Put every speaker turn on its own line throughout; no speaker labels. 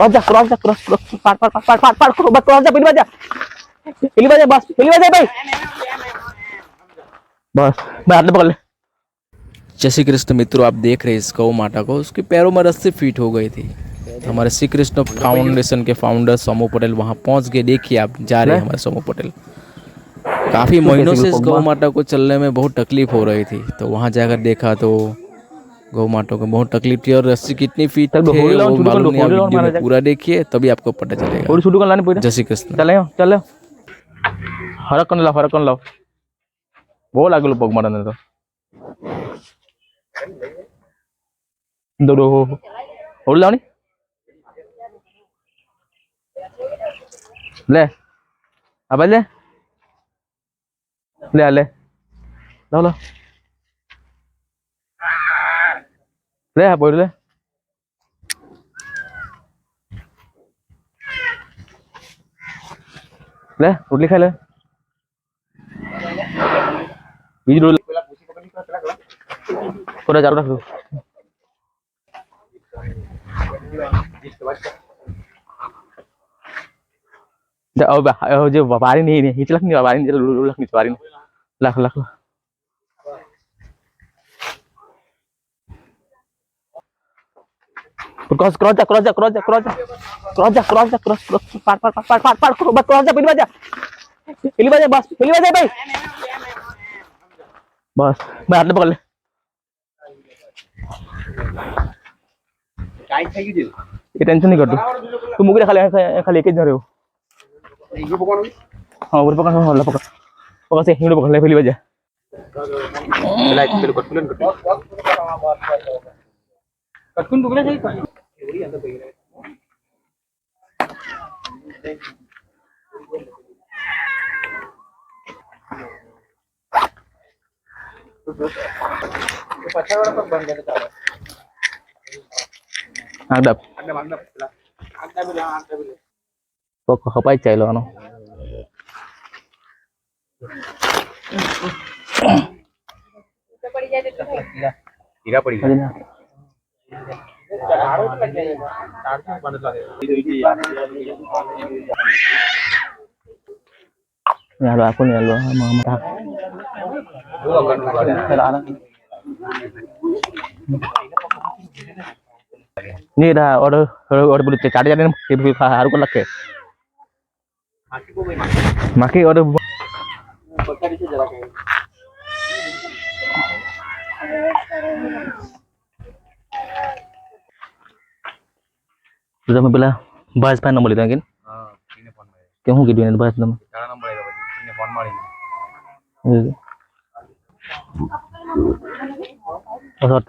Cross जा पार cross जा पहली बार बस पहली बार भाई बस मैं हाथ पकड़ ले।
जय श्री कृष्ण मित्रों, आप देख रहे हैं इस गौ माता को, उसके पैरों में रस्सी फिट हो गई थी। तो हमारे श्री कृष्ण फाउंडेशन के फाउंडर सोमू पटेल वहाँ पहुँच गए। देखिए आप जा रहे हैं हमारे सोमू पटेल। काफ़ी महीनों से इस गौ माता को चलने में बहुत तकलीफ हो रही थी, तो वहाँ जाकर देखा तो गौ माता को बहुत तकलीफ थी और रस्सी कितनी फीट थे वो मालूम नहीं। आप वीडियो में पूरा देखिए तभी आपको पता चलेगा। जय श्री कृष्ण।
चले हरक लाओ बहुत आगे पग मारने तो दौड़ो हो लाओ नहीं ले अब ले ले ले लाओ लो ले बोल ले रोटली खा ले बीज रोल थोड़ा चालू रख दो। जो व्यापारी नहीं हिचलक नहीं व्यापारी नहीं लख नहीं व्यापारी लख लख क्रॉस क्रॉस जा क्रॉस जा क्रॉस जा क्रॉस जा क्रॉस जा क्रॉस जा क्रॉस पार क्रॉस जा पहली बार बस पहली बार भाई बस मैं हाथ पकड़ ले। ये टेंशन नहीं कर तू तुम मुझे खाली एक जा रहे हो। हाँ ऊपर पकड़ हाँ पकड़ पकड़ से हिंड पकड़ ले पहली बार जा कटकुन टुकड़े चाहिए Agdap. Pokok apa aja lo ano. Tira padi. Ya lo aku nih lo mama tak. Ini dah order beli cari jadi ibu harus kan lagi. Maki order. Sudah membela bahas apa nomor itu kan? क्यों की दिन bahas nomor? Oh,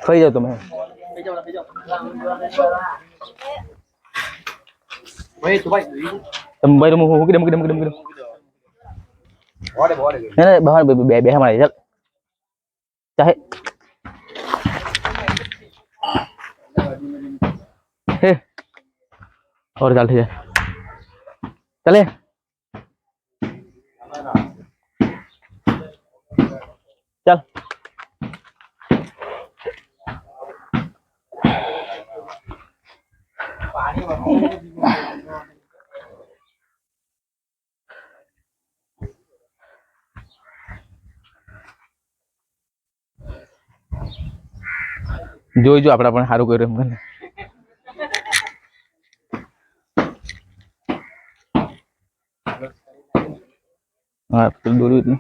खाई जाओ तुम्हें तुम भाई तुम हो किधम किधम किधम किधम नहीं बाहर बे बे हमारे चल चाहे हे और चल ठीक है चले चल જોઈજો આપણે પણ સારું કર્યું એમ કરીને હા દોર્યું